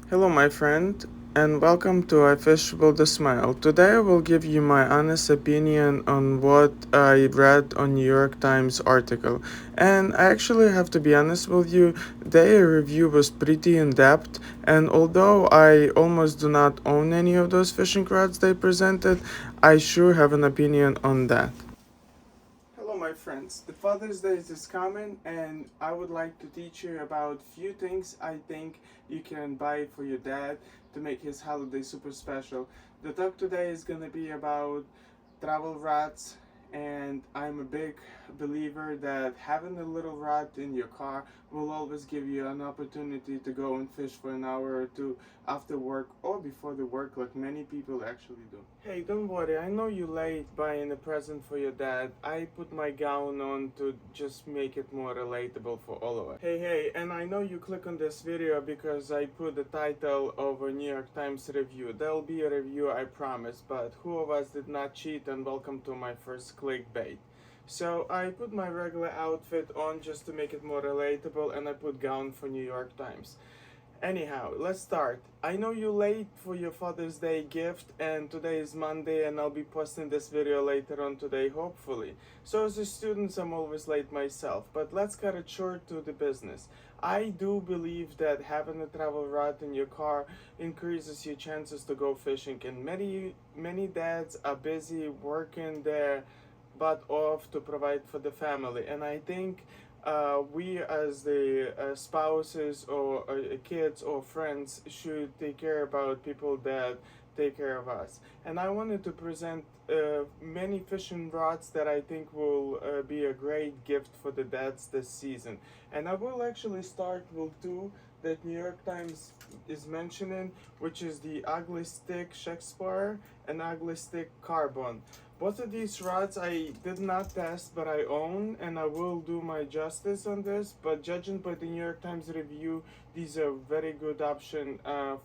Hello, my friend, and welcome to I Fish Build a Smile. Today, I will give you my honest opinion on what I read on New York Times article. And I actually have to be honest with you, their review was pretty in depth. And although I almost do not own any of those fishing rods they presented, I sure have an opinion on that. Hello, my friends. The Father's Day is coming, and I would like to teach you about few things I think you can buy for your dad to make his holiday super special. The talk today is gonna be about travel rods, and I'm a big believer that having a little rod in your car will always give you an opportunity to go and fish for an hour or two after work or before the work, like many people actually do. Hey, don't worry, I know you're late buying a present for your dad. I put my gown on to just make it more relatable for all of us. Hey, and I know you click on this video because I put the title of a New York Times review. There'll be a review, I promise, but who of us did not cheat, and welcome to my first clickbait. So I put my regular outfit on just to make it more relatable, and I put gown for New York Times. Anyhow, let's start. I know you're late for your Father's Day gift, and today is Monday, and I'll be posting this video later on today, hopefully. So, as a student, I'm always late myself, but let's cut it short to the business. I do believe that having a travel rod in your car increases your chances to go fishing, and many dads are busy working their butt off to provide for the family, and I think we as the spouses or kids or friends should take care about people that take care of us. And I wanted to present many fishing rods that I think will be a great gift for the dads this season. And I will actually start with two that New York Times is mentioning, which is the Ugly Stick Shakespeare and Ugly Stick Carbon. Both of these rods I did not test, but I own, and I will do my justice on this. But judging by the New York Times review, these are very good option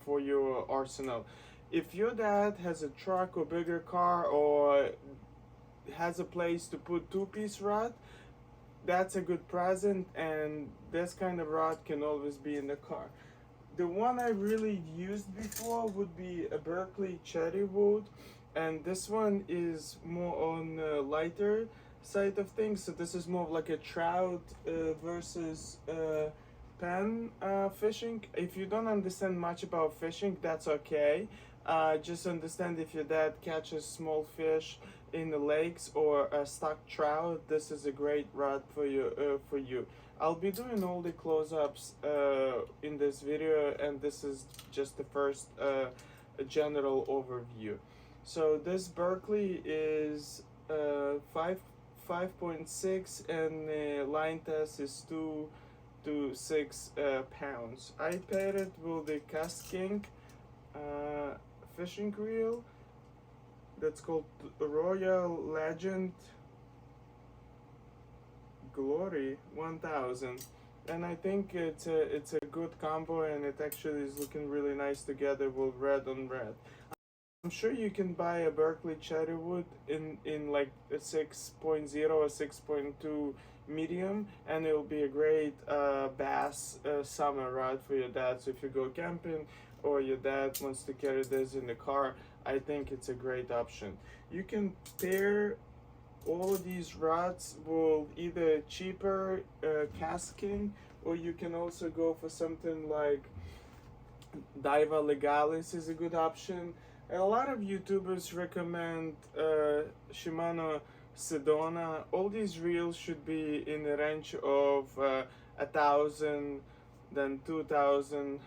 for your arsenal. If your dad has a truck or bigger car or has a place to put two-piece rod, that's a good present, and this kind of rod can always be in the car. The one I really used before would be a Berkeley Cherry Wood, and this one is more on the lighter side of things. So this is more of like a trout versus pan fishing. If you don't understand much about fishing, that's okay. Just understand if your dad catches small fish in the lakes or a stock trout, this is a great rod for you. I'll be doing all the close-ups in this video, and this is just the first general overview. So this Berkeley is 5.6, and the line test is 2 to 6 pounds. I paired it with the Casking uh, fishing reel that's called Royal Legend Glory 1000, and I think it's a good combo, and it actually is looking really nice together with red on red. I'm sure you can buy a Berkeley Cherrywood in like a 6.0 or 6.2 medium, and it'll be a great bass summer rod for your dad. So if you go camping or your dad wants to carry this in the car, I think it's a great option. You can pair all of these rods with either cheaper casking, or you can also go for something like Diva Legalis is a good option. And a lot of YouTubers recommend Shimano Sedona. All these reels should be in the range of 1,000, then 2,000,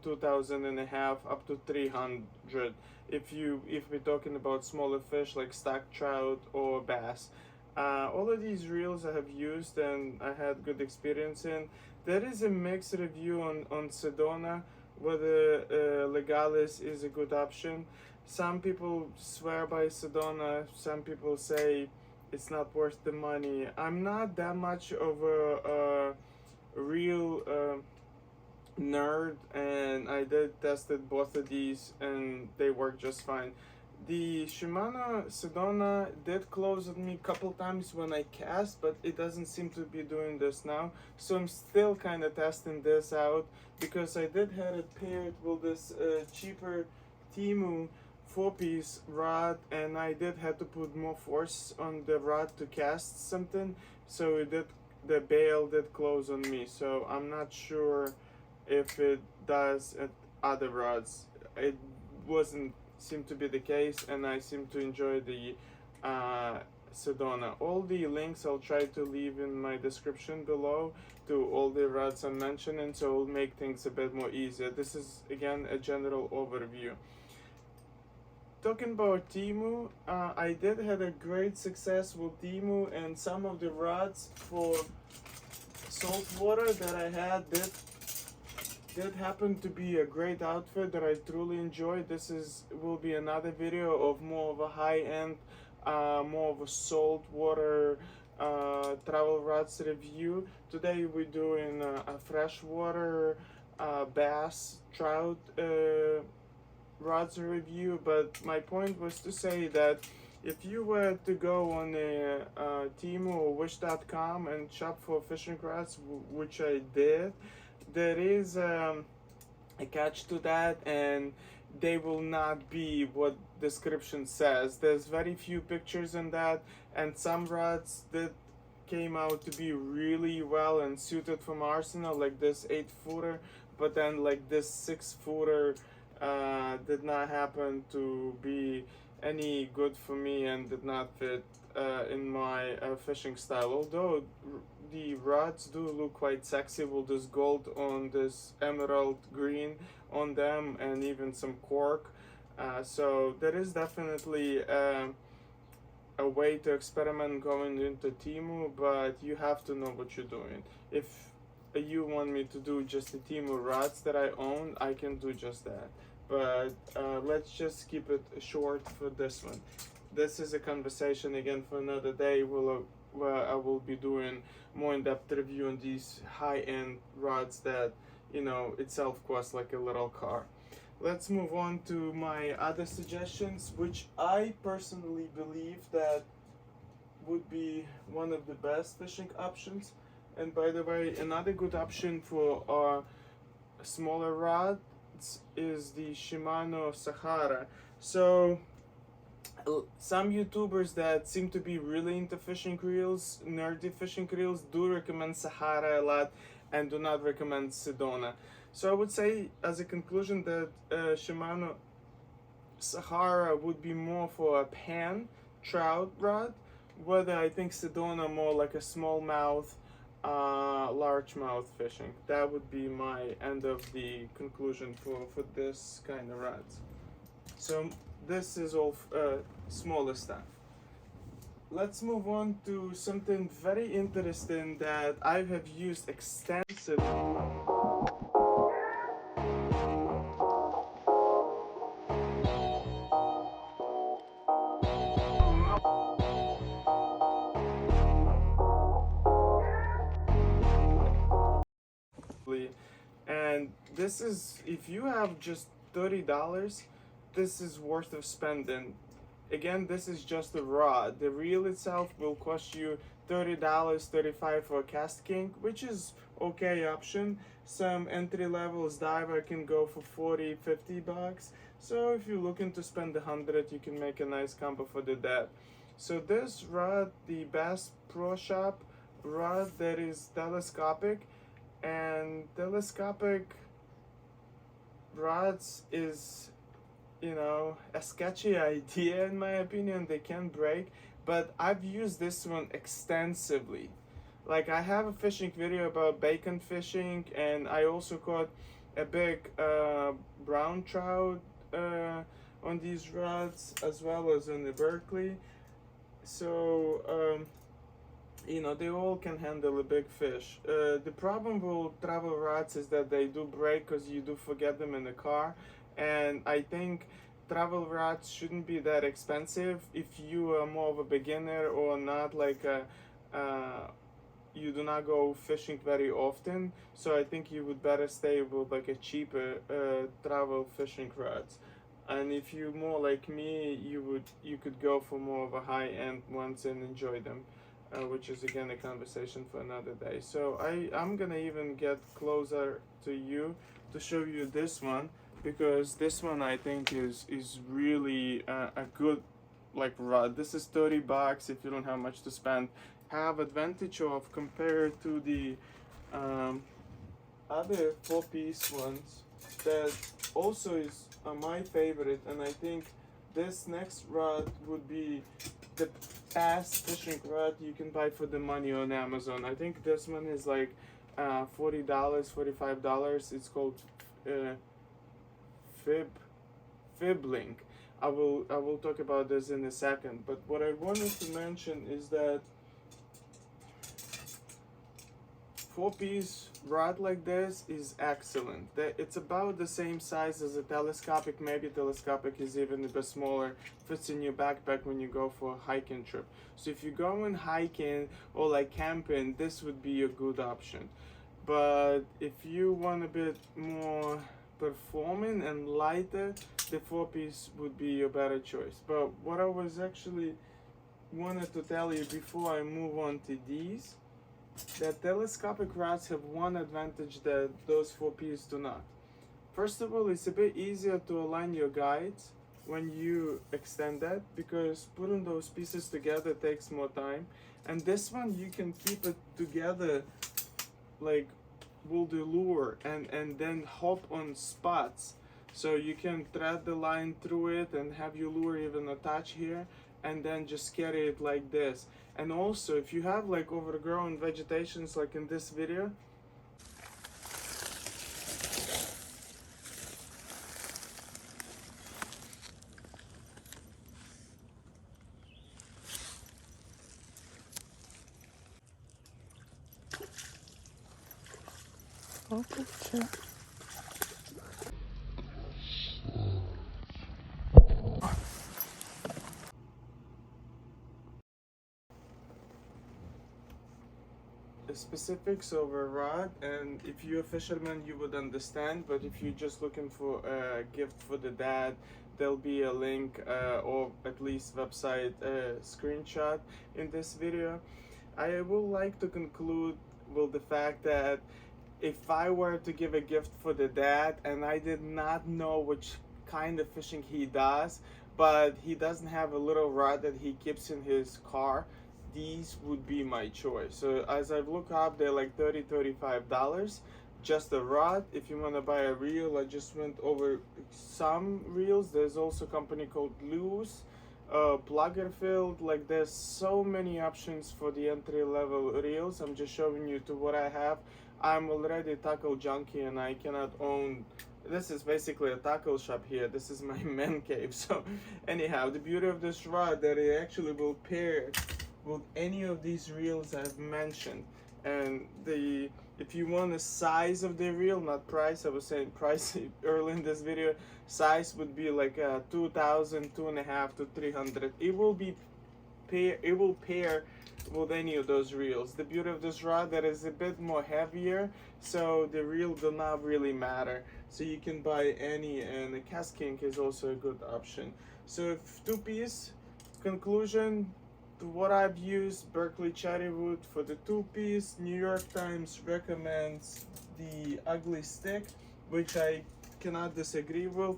2,000 and a half, up to 300. If we're talking about smaller fish like stock trout or bass. All of these reels I have used and I had good experience in. There is a mixed review on Sedona, whether Legalis is a good option. Some people swear by Sedona, some people say it's not worth the money. I'm not that much of a real nerd, and I did tested both of these and they work just fine. The Shimano Sedona did close on me a couple times when I cast, but it doesn't seem to be doing this now. So I'm still kind of testing this out because I did have it paired with this cheaper Temu 4-piece rod, and I did have to put more force on the rod to cast something. So the bail did close on me. So I'm not sure if it does at other rods. It wasn't seem to be the case, and I seem to enjoy the Sedona. All the links I'll try to leave in my description below to all the rods I'm mentioning, so it'll make things a bit more easier. This is again a general overview. Talking about Temu, I did have a great success with Temu, and some of the rods for saltwater that I had did happen to be a great outfit that I truly enjoy. This will be another video of more of a high-end, more of a saltwater travel rods review. Today we're doing a freshwater bass trout rods review, but my point was to say that if you were to go on Temu or Wish.com and shop for fishing rods, which I did, there is a catch to that, and they will not be what description says. There's very few pictures in that, and some rods that came out to be really well and suited from Arsenal, like this 8-footer, but then like this 6-footer did not happen to be any good for me and did not fit in my fishing style. Although the rods do look quite sexy with this gold on this emerald green on them, and even some cork. So there is definitely a way to experiment going into Temu, but you have to know what you're doing. If you want me to do just the Temu rods that I own, I can do just that. But let's just keep it short for this one. This is a conversation again for another day where I will be doing more in-depth review on these high-end rods that, itself cost like a little car. Let's move on to my other suggestions, which I personally believe that would be one of the best fishing options. And by the way, another good option for smaller rods is the Shimano Sahara. So some YouTubers that seem to be really into fishing reels, nerdy fishing reels, do recommend Sahara a lot and do not recommend Sedona. So I would say as a conclusion that Shimano Sahara would be more for a pan trout rod, whether I think Sedona more like a smallmouth, largemouth fishing. That would be my end of the conclusion for this kind of rods. So this is all smaller stuff. Let's move on to something very interesting that I have used extensively. And this is, if you have just $30, this is worth of spending. Again, this is just the rod. The reel itself will cost you $30, $35 for a Cast King, which is okay option. Some entry levels diver can go for 40, 50 bucks. So if you're looking to spend 100, you can make a nice combo for the that. So this rod, the Bass Pro Shop rod that is telescopic, and telescopic rods is, a sketchy idea in my opinion. They can break, but I've used this one extensively. Like, I have a fishing video about bacon fishing, and I also caught a big brown trout on these rods, as well as on the Berkeley. So they all can handle a big fish. The problem with travel rods is that they do break because you do forget them in the car, and I think travel rods shouldn't be that expensive if you are more of a beginner or not like you do not go fishing very often. So I think you would better stay with like a cheaper travel fishing rods. And if you more like me, you could go for more of a high-end ones and enjoy them, which is again a conversation for another day. So I'm gonna even get closer to you to show you this one, because this one I think is really a good like rod. This is $30 if you don't have much to spend. Have advantage of compared to the um, other 4-piece ones that also is my favorite, and I think this next rod would be the best fishing rod you can buy for the money on Amazon. I think this one is like $40, $45. It's called uh, Fib Fibling. I will talk about this in a second, but what I wanted to mention is that 4-piece rod like this is excellent. It's about the same size as a telescopic. Maybe telescopic is even a bit smaller. Fits in your backpack when you go for a hiking trip. So if you're going hiking or like camping, this would be a good option. But if you want a bit more performing and lighter, the 4-piece would be a better choice. But what I was actually wanted to tell you before I move on to these, that telescopic rods have one advantage that those 4-piece do not. First of all, it's a bit easier to align your guides when you extend that, because putting those pieces together takes more time. And this one you can keep it together like with the lure and then hop on spots. So you can thread the line through it and have your lure even attach here, and then just carry it like this. And also if you have like overgrown vegetations like in this video, okay. The specifics of a rod, and if you're a fisherman you would understand, but if you're just looking for a gift for the dad, there'll be a link or at least website screenshot in this video. I would like to conclude with the fact that if I were to give a gift for the dad and I did not know which kind of fishing he does, but he doesn't have a little rod that he keeps in his car, these would be my choice. So as I've looked up, they're like $35 just a rod. If you want to buy a reel, I just went over some reels. There's also a company called Loose, Pluggerfield. Like there's so many options for the entry level reels. I'm just showing you to what I have. I'm already a tackle junkie and I cannot own. This is basically a tackle shop here. This is my man cave. So anyhow, the beauty of this rod that it actually will pair with any of these reels I've mentioned. And the if you want the size of the reel, not price, I was saying price early in this video, size would be like 2,000, 2.5 to 300. It will pair with any of those reels. The beauty of this rod that is a bit more heavier, so the reel do not really matter. So you can buy any, and the KastKing is also a good option. So if 2-piece, conclusion, to what I've used, Berkley Cherrywood for the 2-piece. New York Times recommends the Ugly Stick, which I cannot disagree with.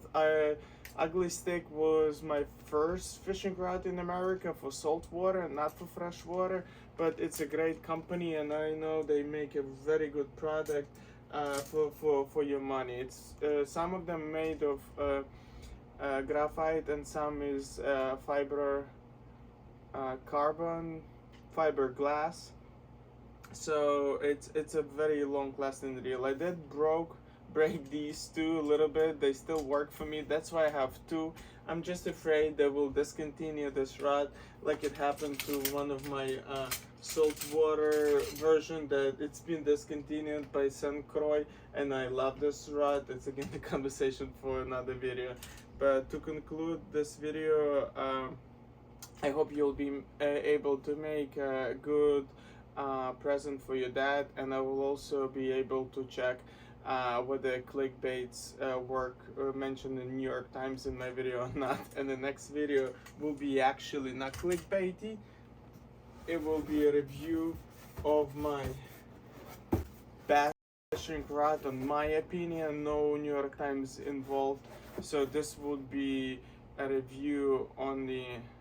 Ugly Stick was my first fishing rod in America for saltwater, not for freshwater, but it's a great company and I know they make a very good product for your money. It's some of them made of graphite and some is carbon fiber glass. So it's a very long lasting reel. I did break these two a little bit. They still work for me. That's why I have two. I'm just afraid they will discontinue this rod like it happened to one of my saltwater version, that it's been discontinued by St. Croix, and I love this rod. It's again a conversation for another video. But to conclude this video, I hope you'll be able to make a good present for your dad, and I will also be able to check whether clickbaits work mentioned in New York Times in my video or not. And the next video will be actually not clickbaity. It will be a review of my bashing Rod on my opinion, no New York Times involved. So this would be a review on the